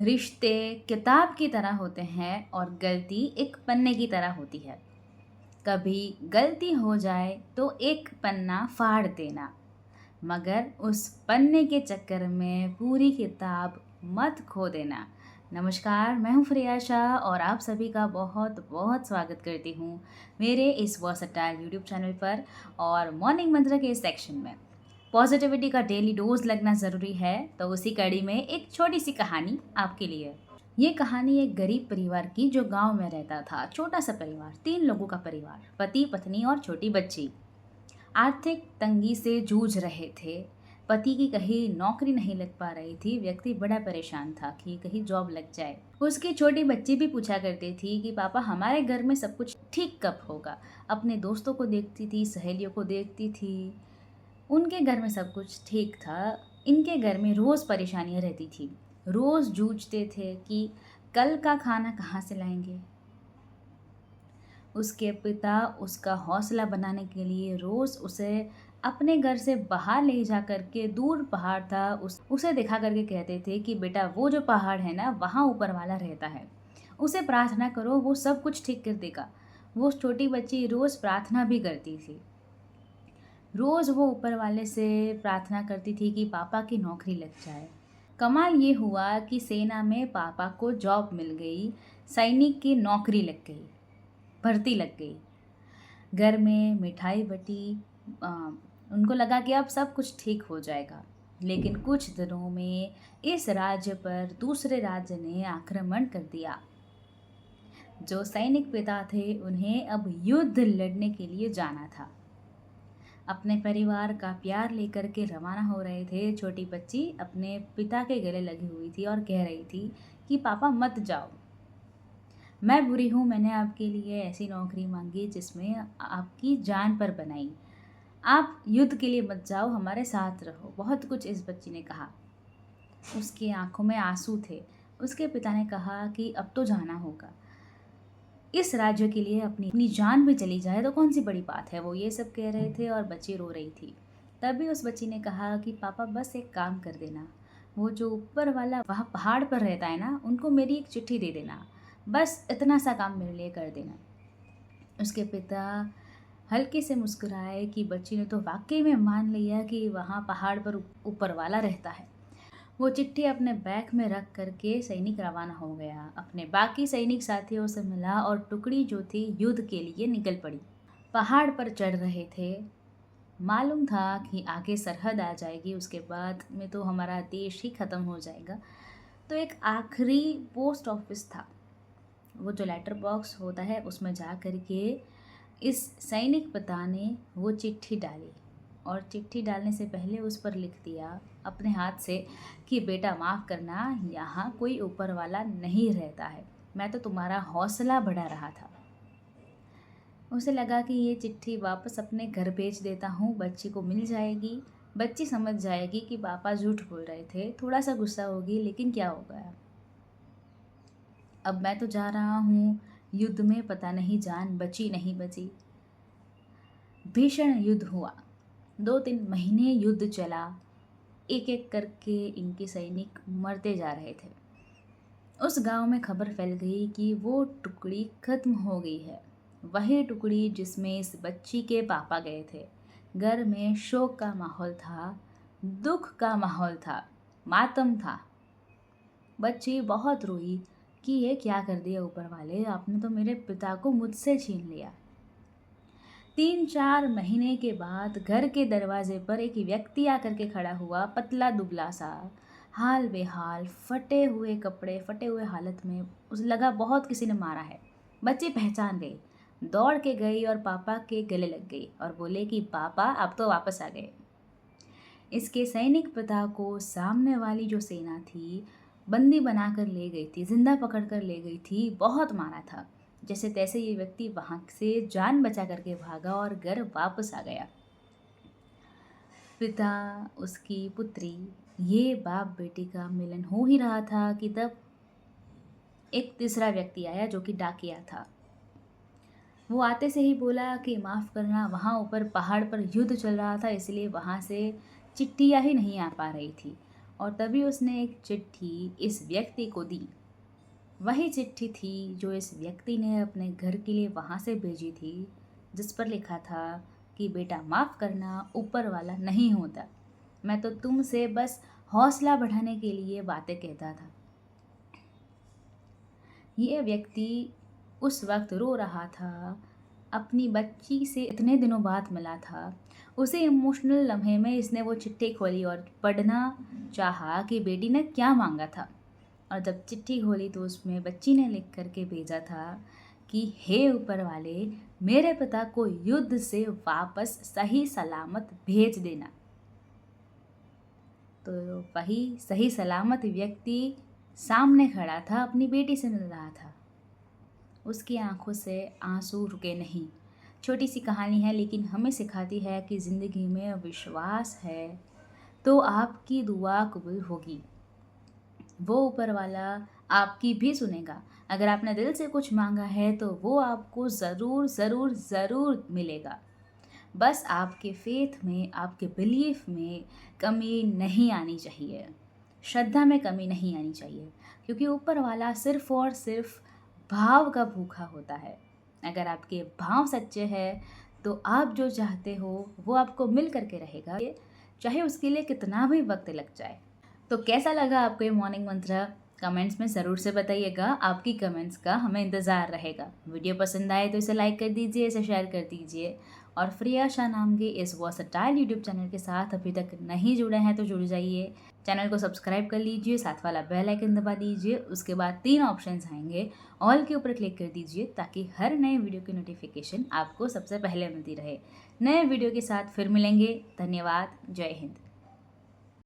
रिश्ते किताब की तरह होते हैं और गलती एक पन्ने की तरह होती है। कभी गलती हो जाए तो एक पन्ना फाड़ देना, मगर उस पन्ने के चक्कर में पूरी किताब मत खो देना। नमस्कार, मैं हूँ फ्रेया शाह और आप सभी का बहुत बहुत स्वागत करती हूँ मेरे इस वर्सटाइल यूट्यूब चैनल पर और मॉर्निंग मंत्र के इस सेक्शन में। पॉजिटिविटी का डेली डोज लगना ज़रूरी है, तो उसी कड़ी में एक छोटी सी कहानी आपके लिए। ये कहानी एक गरीब परिवार की जो गांव में रहता था। छोटा सा परिवार, 3 लोगों का परिवार, पति पत्नी और छोटी बच्ची। आर्थिक तंगी से जूझ रहे थे। पति की कहीं नौकरी नहीं लग पा रही थी। व्यक्ति बड़ा परेशान था कि कहीं जॉब लग जाए। उसकी छोटी बच्ची भी पूछा करती थी कि पापा हमारे घर में सब कुछ ठीक कब होगा। अपने दोस्तों को देखती थी, सहेलियों को देखती थी, उनके घर में सब कुछ ठीक था। इनके घर में रोज़ परेशानियां रहती थी। रोज़ जूझते थे कि कल का खाना कहाँ से लाएंगे। उसके पिता उसका हौसला बनाने के लिए रोज़ उसे अपने घर से बाहर ले जा करके, दूर पहाड़ था उसे दिखा करके कहते थे कि बेटा वो जो पहाड़ है ना, वहाँ ऊपर वाला रहता है, उसे प्रार्थना करो, वो सब कुछ ठीक कर देगा। वो छोटी बच्ची रोज़ प्रार्थना भी करती थी। रोज़ वो ऊपर वाले से प्रार्थना करती थी कि पापा की नौकरी लग जाए। कमाल ये हुआ कि सेना में पापा को जॉब मिल गई। सैनिक की नौकरी लग गई, भर्ती लग गई। घर में मिठाई बटी। आ, उनको लगा कि अब सब कुछ ठीक हो जाएगा। लेकिन कुछ दिनों में इस राज्य पर दूसरे राज्य ने आक्रमण कर दिया। जो सैनिक पिता थे उन्हें अब युद्ध लड़ने के लिए जाना था। अपने परिवार का प्यार लेकर के रवाना हो रहे थे। छोटी बच्ची अपने पिता के गले लगी हुई थी और कह रही थी कि पापा मत जाओ, मैं बुरी हूँ, मैंने आपके लिए ऐसी नौकरी मांगी जिसमें आपकी जान पर बनाई। आप युद्ध के लिए मत जाओ, हमारे साथ रहो। बहुत कुछ इस बच्ची ने कहा। उसकी आंखों में आंसू थे। उसके पिता ने कहा कि अब तो जाना होगा। इस राज्य के लिए अपनी अपनी जान भी चली जाए तो कौन सी बड़ी बात है। वो ये सब कह रहे थे और बच्ची रो रही थी। तभी उस बच्ची ने कहा कि पापा बस एक काम कर देना, वो जो ऊपर वाला वहाँ पहाड़ पर रहता है ना, उनको मेरी एक चिट्ठी दे देना। बस इतना सा काम मेरे लिए कर देना। उसके पिता हल्के से मुस्कुराए कि बच्ची ने तो वाकई में मान लिया कि वहाँ पहाड़ पर ऊपर वाला रहता है। वो चिट्ठी अपने बैग में रख करके सैनिक रवाना हो गया। अपने बाकी सैनिक साथियों से मिला और टुकड़ी जो थी युद्ध के लिए निकल पड़ी। पहाड़ पर चढ़ रहे थे। मालूम था कि आगे सरहद आ जाएगी, उसके बाद में तो हमारा देश ही ख़त्म हो जाएगा। तो एक आखिरी पोस्ट ऑफिस था, वो जो लेटर बॉक्स होता है, उसमें जा करके इस सैनिक पिता ने वो चिट्ठी डाली। और चिट्ठी डालने से पहले उस पर लिख दिया अपने हाथ से कि बेटा माफ़ करना, यहाँ कोई ऊपर वाला नहीं रहता है, मैं तो तुम्हारा हौसला बढ़ा रहा था। उसे लगा कि ये चिट्ठी वापस अपने घर भेज देता हूँ, बच्ची को मिल जाएगी। बच्ची समझ जाएगी कि पापा झूठ बोल रहे थे। थोड़ा सा गुस्सा होगी, लेकिन क्या हो गया, अब मैं तो जा रहा हूँ युद्ध में, पता नहीं जान बची नहीं बची। भीषण युद्ध हुआ। 2-3 महीने युद्ध चला। एक एक करके इनके सैनिक मरते जा रहे थे। उस गांव में खबर फैल गई कि वो टुकड़ी खत्म हो गई है। वही टुकड़ी जिसमें इस बच्ची के पापा गए थे। घर में शोक का माहौल था, दुख का माहौल था, मातम था। बच्ची बहुत रोई कि ये क्या कर दिया ऊपर वाले, आपने तो मेरे पिता को मुझसे छीन लिया। 3-4 महीने के बाद घर के दरवाजे पर एक व्यक्ति आकर के खड़ा हुआ। पतला दुबला सा, हाल बेहाल, फटे हुए कपड़े, फटे हुए हालत में। उसे लगा बहुत किसी ने मारा है। बच्ची पहचान गई, दौड़ के गई और पापा के गले लग गई और बोले कि पापा आप तो वापस आ गए। इसके सैनिक पिता को सामने वाली जो सेना थी बंदी बनाकर ले गई थी, जिंदा पकड़ कर ले गई थी, बहुत मारा था। जैसे तैसे ये व्यक्ति वहाँ से जान बचा करके भागा और घर वापस आ गया। पिता, उसकी पुत्री, ये बाप बेटी का मिलन हो ही रहा था कि तब एक तीसरा व्यक्ति आया जो कि डाकिया था। वो आते से ही बोला कि माफ़ करना, वहाँ ऊपर पहाड़ पर युद्ध चल रहा था, इसलिए वहाँ से चिट्ठियाँ ही नहीं आ पा रही थी। और तभी उसने एक चिट्ठी इस व्यक्ति को दी। वही चिट्ठी थी जो इस व्यक्ति ने अपने घर के लिए वहाँ से भेजी थी, जिस पर लिखा था कि बेटा माफ़ करना ऊपर वाला नहीं होता, मैं तो तुमसे बस हौसला बढ़ाने के लिए बातें कहता था। ये व्यक्ति उस वक्त रो रहा था, अपनी बच्ची से इतने दिनों बाद मिला था। उसे इमोशनल लम्हे में इसने वो चिट्ठी खोली और पढ़ना चाहा कि बेटी ने क्या मांगा था। और जब चिट्ठी खोली तो उसमें बच्ची ने लिख करके भेजा था कि हे ऊपर वाले, मेरे पिता को युद्ध से वापस सही सलामत भेज देना। तो वही सही सलामत व्यक्ति सामने खड़ा था, अपनी बेटी से मिल रहा था। उसकी आंखों से आंसू रुके नहीं। छोटी सी कहानी है, लेकिन हमें सिखाती है कि ज़िंदगी में विश्वास है तो आपकी दुआ कबूल होगी। वो ऊपर वाला आपकी भी सुनेगा। अगर आपने दिल से कुछ मांगा है तो वो आपको ज़रूर ज़रूर ज़रूर मिलेगा। बस आपके फेथ में, आपके बिलीफ में कमी नहीं आनी चाहिए, श्रद्धा में कमी नहीं आनी चाहिए, क्योंकि ऊपर वाला सिर्फ और सिर्फ भाव का भूखा होता है। अगर आपके भाव सच्चे हैं तो आप जो चाहते हो वो आपको मिल करके रहेगा, चाहे उसके लिए कितना भी वक्त लग जाए। तो कैसा लगा आपको ये मॉर्निंग मंत्र? कमेंट्स में ज़रूर से बताइएगा। आपकी कमेंट्स का हमें इंतज़ार रहेगा। वीडियो पसंद आए तो इसे लाइक कर दीजिए, इसे शेयर कर दीजिए और फ्रिया शाह नाम के इस वर्सटाइल यूट्यूब चैनल के साथ अभी तक नहीं जुड़े हैं तो जुड़ जाइए। चैनल को सब्सक्राइब कर लीजिए, साथ वाला बेल आइकन दबा दीजिए। उसके बाद 3 ऑप्शंस आएंगे, ऑल के ऊपर क्लिक कर दीजिए ताकि हर नए वीडियो की नोटिफिकेशन आपको सबसे पहले मिलती रहे। नए वीडियो के साथ फिर मिलेंगे। धन्यवाद। जय हिंद।